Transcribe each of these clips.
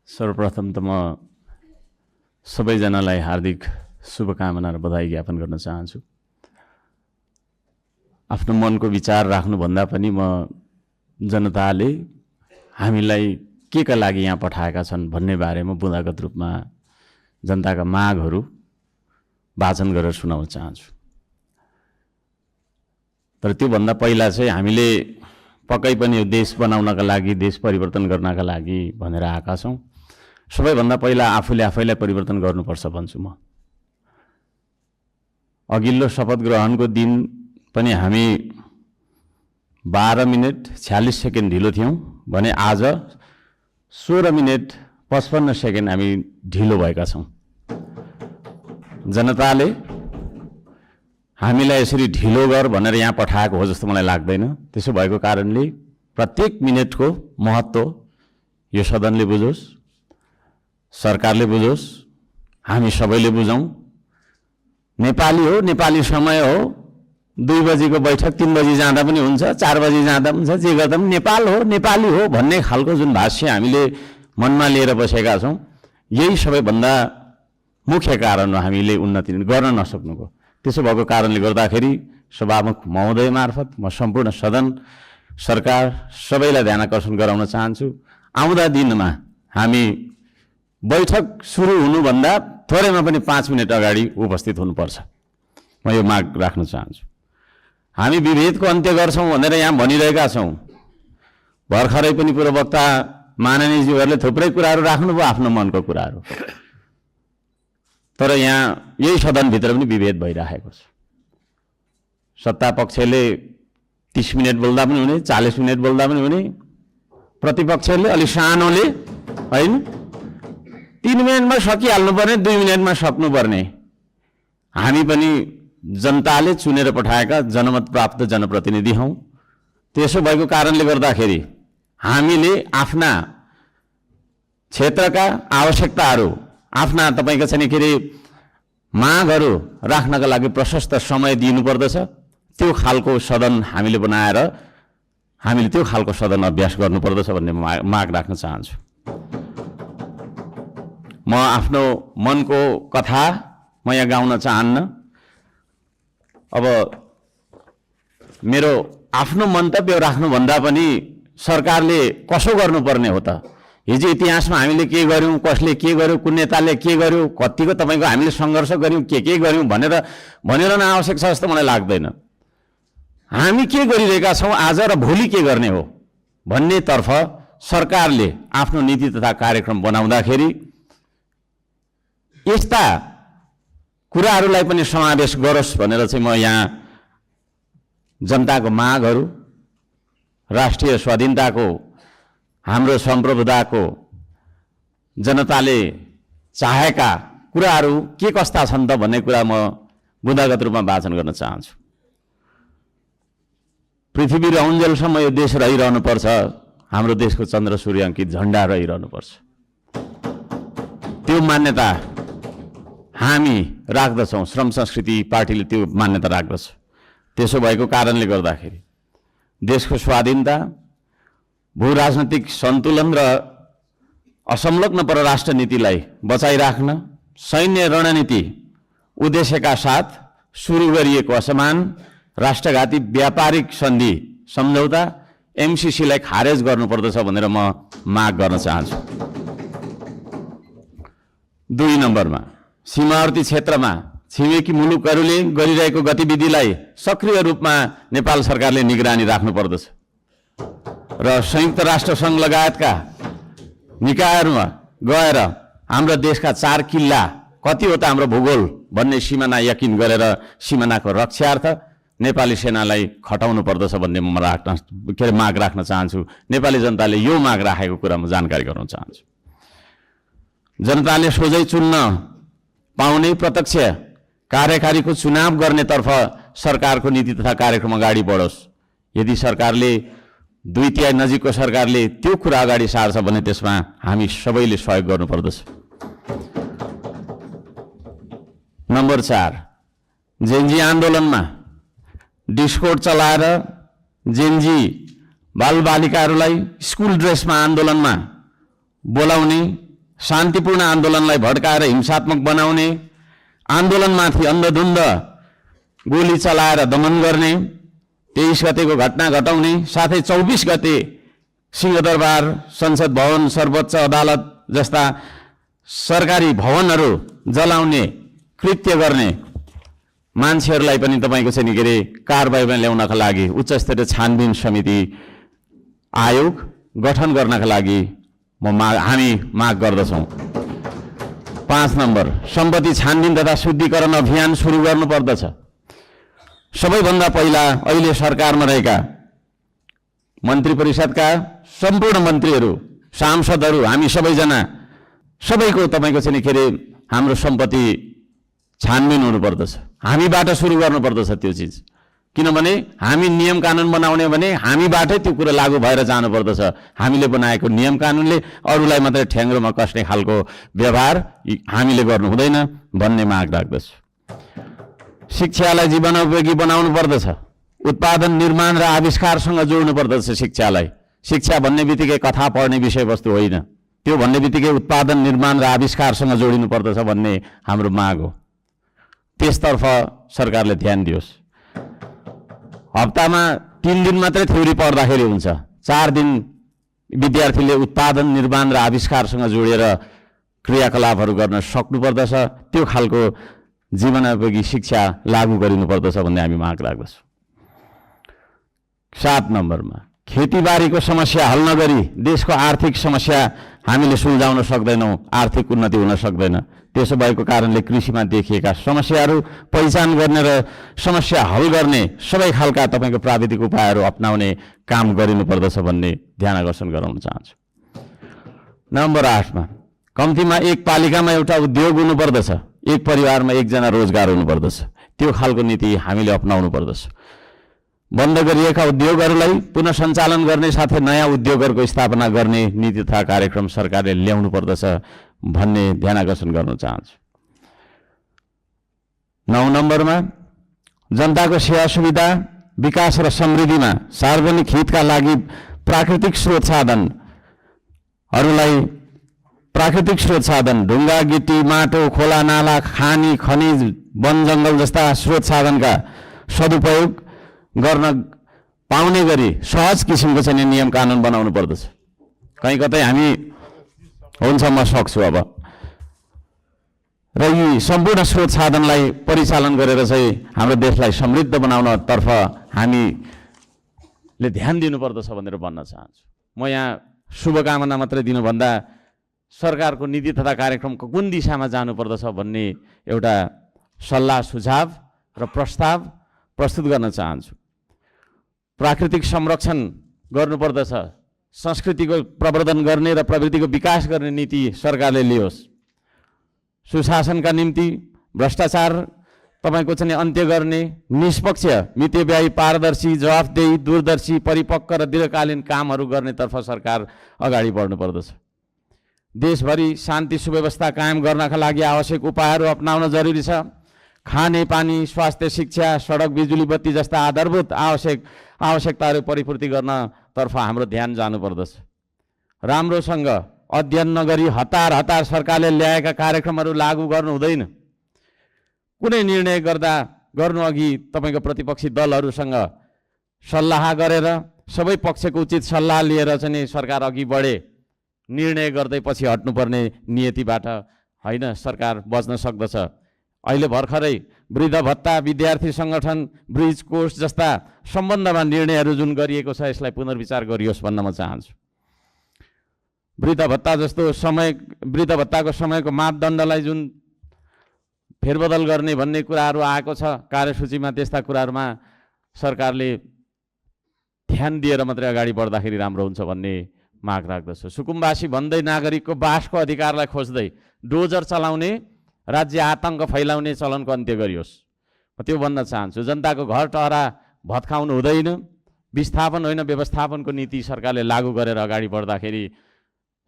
सर्वप्रथम त म सबैजनालाई हार्दिक शुभकामना र बधाई ज्ञापन गर्न चाहन्छु। आफ्नो मनको विचार राख्नुभन्दा पनि म जनताले हामीलाई के का लागि यहाँ पठाएका छन् भन्ने बारेमा बुँदागत रूपमा जनताका मागहरू वाचन गरेर सुनाउन चाहन्छु। तर त्योभन्दा पहिला चाहिँ हामीले पक्कै पनि यो देश बनाउनका लागि, देश परिवर्तन गर्नका लागि भनेर आएका छौँ। सबैभन्दा पहिला आफैलाई परिवर्तन गर्नुपर्छ भन्छु म। अघिल्लो शपथ ग्रहणको दिन पनि हामी 12 मिनेट 46 सेकेन्ड ढिलो थियौँ भने आज 16 मिनेट 55 सेकेन्ड हामी ढिलो भएका छौँ। जनताले हामीलाई यसरी ढिलो गर भनेर यहाँ पठाएको हो जस्तो मलाई लाग्दैन। त्यसो भएको कारणले प्रत्येक मिनेटको महत्त्व यो सदनले बुझोस्, सरकारले बुझोस्, हामी सबैले बुझौँ। नेपाली हो, नेपाली समय हो। 2 बजीको बैठक 3 बजी जाँदा पनि हुन्छ, 4 बजी जाँदा पनि हुन्छ, जे गर्दा पनि नेपाल हो, नेपाली हो भन्ने खालको जुन भाष्य हामीले मनमा लिएर बसेका छौँ, यही सबैभन्दा मुख्य कारण हो हामीले उन्नति गर्न नसक्नुको। त्यसो भएको कारणले गर्दाखेरि सभामुख महोदय मार्फत म सम्पूर्ण सदन, सरकार सबैलाई ध्यान आकर्षण गराउन चाहन्छु। आउँदा दिनमा हामी बैठक सुरु हुनुभन्दा थोरैमा पनि 5 मिनट अगाडि उपस्थित हुनुपर्छ। म यो माग राख्न चाहन्छु। हामी विभेदको अन्त्य गर्छौँ भनेर यहाँ भनिरहेका छौँ। भर्खरै पनि पूर्ववक्ता माननीयज्यूहरूले थुप्रै कुराहरू राख्नुभयो, आफ्नो मनको कुराहरू। तर यहाँ यही सदनभित्र पनि विभेद भइरहेको छ। सत्ता पक्षले 30 मिनट बोल्दा पनि हुने, 40 मिनट बोल्दा पनि हुने, प्रतिपक्षले अलि सानोले होइन 3 मिनटमा सकिहाल्नुपर्ने, 2 मिनटमा सक्नुपर्ने। हामी पनि जनताले चुनेर पठाएका जनमत प्राप्त जनप्रतिनिधि हौँ। त्यसो भएको कारणले गर्दाखेरि हामीले आफ्ना क्षेत्रका आवश्यकताहरू, आफ्ना तपाईँको चाहिँ के अरे मागहरू राख्नका लागि प्रशस्त समय दिनुपर्दछ। त्यो खालको सदन हामीले बनाएर हामीले त्यो खालको सदन अभ्यास गर्नुपर्दछ भन्ने माग राख्न चाहन्छु। म आफ्नो मनको कथा म यहाँ गाउन चाहन्न। अब मेरो आफ्नो मन्तव्य राख्नुभन्दा पनि सरकारले कसो गर्नुपर्ने हो त? हिजो इतिहासमा हामीले के गर्यौँ, कसले के गर्यो, कुन नेताले के गर्यो, कतिको तपाईँको हामीले सङ्घर्ष गर्यौँ, के गर्यौँ भनेर आवश्यक छ जस्तो मलाई लाग्दैन। हामी के गरिरहेका छौँ आज र भोलि के गर्ने हो भन्नेतर्फ सरकारले आफ्नो नीति तथा कार्यक्रम बनाउँदाखेरि यस्ता कुराहरूलाई पनि समावेश गरोस् भनेर चाहिँ म यहाँ जनताको मागहरू, राष्ट्रिय स्वाधीनताको, हाम्रो सम्प्रभुताको, जनताले चाहेका कुराहरू के कस्ता छन् त भन्ने कुरा म बुँदागत रूपमा वाचन गर्न चाहन्छु। पृथ्वी रहन्जेलसम्म यो देश रहिरहनुपर्छ। हाम्रो देशको चन्द्र सूर्य अङ्कित झन्डा रहिरहनुपर्छ। त्यो मान्यता हामी राख्दछौँ। श्रम संस्कृति पार्टीले त्यो मान्यता राख्दछ। त्यसो भएको कारणले गर्दाखेरि देशको स्वाधीनता, भू राजनैतिक सन्तुलन र असंलग्न परराष्ट्र नीतिलाई बचाइराख्न सैन्य रणनीति उद्देश्यका साथ सुरु गरिएको असमान राष्ट्रघाती व्यापारिक सन्धि सम्झौता एमसीसीलाई खारेज गर्नुपर्दछ भनेर म माग गर्न चाहन्छु। 2 नम्बरमा सीमावर्ती क्षेत्रमा छिमेकी मुलुकहरूले गरिरहेको गतिविधिलाई सक्रिय रूपमा नेपाल सरकारले निगरानी राख्नुपर्दछ र संयुक्त राष्ट्र सङ्घ लगायतका निकायहरूमा गएर हाम्रो देशका 4 किल्ला कति हो त हाम्रो भूगोल भन्ने सिमाना यकिन गरेर सिमानाको रक्षार्थ नेपाली सेनालाई खटाउनु पर्दछ भन्ने म माग राख्न चाहन्छु। नेपाली जनताले यो माग राखेको कुरा म जानकारी गराउन चाहन्छु। जनताले सोझै चुन्न पाउने प्रत्यक्ष कार्यकारीको चुनाव गर्नेतर्फ सरकारको नीति तथा कार्यक्रम अगाडि बढोस्। यदि सरकारले 2/3 नजिकको सरकारले त्यो कुरा अगाडि सार्छ भने त्यसमा हामी सबैले सहयोग गर्नुपर्दछ। नम्बर 4, जेनजी आन्दोलनमा डिस्कोड चलाएर जेनजी बालबालिकाहरूलाई स्कुल ड्रेसमा आन्दोलनमा बोलाउने शान्तिपूर्ण आन्दोलनलाई भड्काएर हिंसात्मक बनाउने, आन्दोलनमाथि अन्धधुन्ध गोली चलाएर दमन गर्ने, 23 गतेको घटना घटाउने, साथै 24 गते सिंहदरबार, संसद भवन, सर्वोच्च अदालत जस्ता सरकारी भवनहरू जलाउने कृत्य गर्ने मान्छेहरूलाई पनि तपाईँको चाहिँ नि के अरे कारबाहीमा ल्याउनका लागि उच्च स्तरीय छानबिन समिति आयोग गठन गर्नका लागि हामी माग गर्दछौँ। 5 नम्बर, सम्पत्ति छानबिन तथा शुद्धिकरण अभियान सुरु गर्नुपर्दछ। सबैभन्दा पहिला अहिले सरकारमा रहेका मन्त्री परिषदका सम्पूर्ण मन्त्रीहरू, सांसदहरू, हामी सबैजना सबैको तपाईँको चाहिँ नि के अरे हाम्रो सम्पत्ति छानबिन हुनुपर्दछ। हामीबाट सुरु गर्नुपर्दछ त्यो चिज, किनभने हामी नियम कानुन बनाउने भने हामीबाटै त्यो कुरा लागू भएर जानुपर्दछ। हामीले बनाएको नियम कानुनले अरूलाई मात्रै ठ्याङ्ग्रोमा कस्ने खालको व्यवहार हामीले गर्नु हुँदैन भन्ने माग राख्दछु। शिक्षालाई जीवनोपयोगी बनाउनु पर्दछ। उत्पादन, निर्माण र आविष्कारसँग जोड्नु पर्दछ शिक्षालाई। शिक्षा भन्ने बित्तिकै कथा पढ्ने विषयवस्तु होइन, त्यो भन्ने बित्तिकै उत्पादन, निर्माण र आविष्कारसँग जोडिनु पर्दछ भन्ने हाम्रो माग हो। त्यसतर्फ सरकारले ध्यान दियोस्। हप्तामा 3 दिन मात्रै थ्योरी पढ्दाखेरि हुन्छ, 4 दिन विद्यार्थीले उत्पादन, निर्माण र आविष्कारसँग जोडेर क्रियाकलापहरू गर्न सक्नुपर्दछ। त्यो खालको जीवनोपयोगी शिक्षा लागू गरिनुपर्दछ भन्ने हामी माग राख्दछौँ। 7 नम्बरमा, खेतीबारीको समस्या हल नगरी देशको आर्थिक समस्या हामीले सुल्झाउन सक्दैनौँ, आर्थिक उन्नति हुन सक्दैन। त्यसो भएको कारणले कृषिमा देखिएका समस्याहरू पहिचान गर्ने र समस्या हल गर्ने सबै खालका तपाईँको प्राविधिक उपायहरू अपनाउने काम गरिनुपर्दछ भन्ने ध्यान आकर्षण गराउन चाहन्छु। नम्बर 8मा, कम्तीमा एक पालिकामा एउटा उद्योग हुनुपर्दछ, एक परिवारमा एकजना रोजगार हुनुपर्दछ। त्यो खालको नीति हामीले अपनाउनु पर्दछ। बन्द गरिएका उद्योगहरूलाई पुनः सञ्चालन गर्ने साथै नयाँ उद्योगहरूको स्थापना गर्ने नीति तथा कार्यक्रम सरकारले ल्याउनु पर्दछ भन्ने ध्यान आकर्षण गर्न चाहन्छु। 9 नम्बरमा, जनताको सेवा सुविधा, विकास र समृद्धिमा सार्वजनिक हितका लागि प्राकृतिक स्रोत साधन ढुङ्गा, गिटी, माटो, खोला, नाला, खानी, खनिज, वन जङ्गल जस्ता स्रोत साधनका सदुपयोग गर्न पाउने गरी सहज किसिमको चाहिँ नियम कानुन बनाउनु पर्दछ। कहीँ कतै हामी हुन्छ म सक्छु अब र यी सम्पूर्ण स्रोत साधनलाई परिचालन गरेर चाहिँ हाम्रो देशलाई समृद्ध बनाउनतर्फ हामीले ध्यान दिनुपर्दछ भनेर भन्न चाहन्छु। म यहाँ शुभकामना मात्रै दिनुभन्दा सरकारको नीति तथा कार्यक्रमको कुन दिशामा जानुपर्दछ भन्ने एउटा सल्लाह सुझाव र प्रस्ताव प्रस्तुत गर्न चाहन्छु। प्राकृतिक संरक्षण गर्नुपर्दछ, संस्कृतिको प्रवर्धन गर्ने र प्रवृत्तिको विकास गर्ने नीति सरकारले लियोस्। सुशासनका निम्ति भ्रष्टाचार तपाईँको चाहिँ अन्त्य गर्ने, निष्पक्ष, मितव्ययी, पारदर्शी, जवाफदेही, दूरदर्शी, परिपक्व र दीर्घकालीन कामहरू गर्नेतर्फ सरकार अगाडि बढ्नुपर्दछ। देशभरि शान्ति सुव्यवस्था कायम गर्नका लागि आवश्यक उपायहरू अपनाउन जरुरी छ। खाने पानी, स्वास्थ्य, शिक्षा, सडक, बिजुली बत्ती जस्ता आधारभूत आवश्यकताहरू परिपूर्ति गर्नतर्फ हाम्रो ध्यान जानुपर्दछ। राम्रोसँग अध्ययन नगरी हतार सरकारले ल्याएका कार्यक्रमहरू लागू गर्नु हुँदैन। कुनै निर्णय गर्नु अघि तपाईँको प्रतिपक्षी दलहरूसँग सल्लाह गरेर सबै पक्षको उचित सल्लाह लिएर चाहिँ सरकार अघि बढे। निर्णय गर्दै पछि हट्नुपर्ने नियतिबाट होइन सरकार बच्न सक्दछ। अहिले भर्खरै वृद्ध भत्ता, विद्यार्थी सङ्गठन, ब्रिज कोर्स जस्ता सम्बन्धमा निर्णयहरू जुन गरिएको छ यसलाई पुनर्विचार गरियोस् भन्न म चाहन्छु। वृद्ध भत्ता जस्तो वृद्ध भत्ताको समयको मापदण्डलाई जुन फेरबदल गर्ने भन्ने कुराहरू आएको छ कार्यसूचीमा, त्यस्ता कुराहरूमा सरकारले ध्यान दिएर मात्रै अगाडि बढ्दाखेरि राम्रो हुन्छ भन्ने माग राख्दछु। सुकुम्बासी भन्दै नागरिकको बासको अधिकारलाई खोज्दै डोजर चलाउने, राज्य आतङ्क फैलाउने चलनको अन्त्य गरियोस्। म त्यो भन्न चाहन्छु। जनताको घर टहरा भत्काउनु हुँदैन। विस्थापन होइन व्यवस्थापनको नीति सरकारले लागू गरेर अगाडि बढ्दाखेरि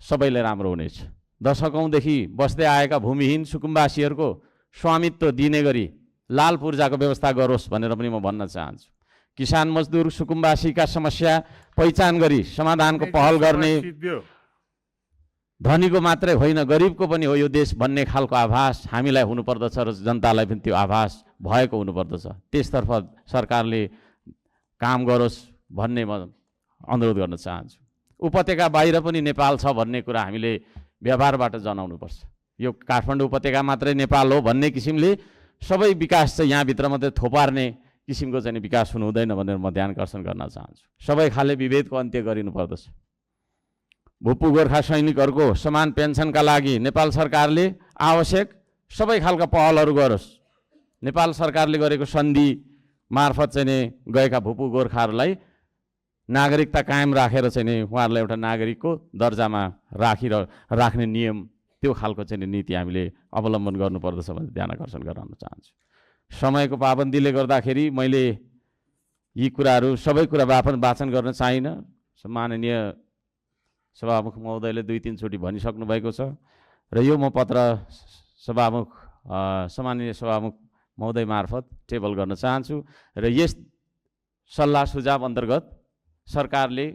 सबैले राम्रो हुनेछ। दशकौँदेखि बस्दै आएका भूमिहीन सुकुम्बासीहरूको स्वामित्व दिने गरी लाल पूर्जाको व्यवस्था गरोस् भनेर पनि म भन्न चाहन्छु। किसान मजदुर सुकुम्बासीका समस्या पहिचान गरी समाधानको पहल गर्ने धनीको मात्रै होइन गरिबको पनि हो यो देश भन्ने खालको आभास हामीलाई हुनुपर्दछ र जनतालाई पनि त्यो आभास भएको हुनुपर्दछ। त्यसतर्फ सरकारले काम गरोस् भन्ने म अनुरोध गर्न चाहन्छु। उपत्यका बाहिर पनि नेपाल छ भन्ने कुरा हामीले व्यवहारबाट जनाउनुपर्छ। यो काठमाडौँ उपत्यका मात्रै नेपाल हो भन्ने किसिमले सबै विकास चाहिँ यहाँभित्र मात्रै थोपार्ने किसिमको चाहिँ विकास हुनु हुँदैन भनेर म ध्यान आकर्षण गर्न चाहन्छु। सबै खाले विभेदको अन्त्य गरिनुपर्दछ। भूपू गोर्खा सैनिकहरूको समान पेन्सनका लागि नेपाल सरकारले आवश्यक सबै खालका पहलहरू गरोस्। नेपाल सरकारले गरेको सन्धि मार्फत चाहिँ नि गएका भूपू गोर्खाहरूलाई नागरिकता कायम राखेर चाहिँ नि उहाँहरूलाई एउटा नागरिकको दर्जामा राख्ने नियम त्यो खालको चाहिँ नीति हामीले अवलम्बन गर्नुपर्दछ भनेर ध्यान आकर्षण गराउन चाहन्छु। समयको पाबन्दीले गर्दाखेरि मैले यी कुराहरू सबै कुरा वाचन गर्न चाहिनँ। माननीय सभामुख महोदयले 2-3 चोटि भनिसक्नु भएको छ र यो म पत्र सम्माननीय सभामुख महोदय मार्फत टेबल गर्न चाहन्छु र यस सल्लाह सुझाव अन्तर्गत सरकारले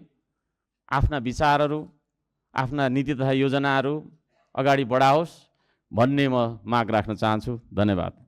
आफ्ना विचारहरू आफ्ना नीति तथा योजनाहरू अगाडि बढाओस् भन्ने म माग राख्न चाहन्छु। धन्यवाद।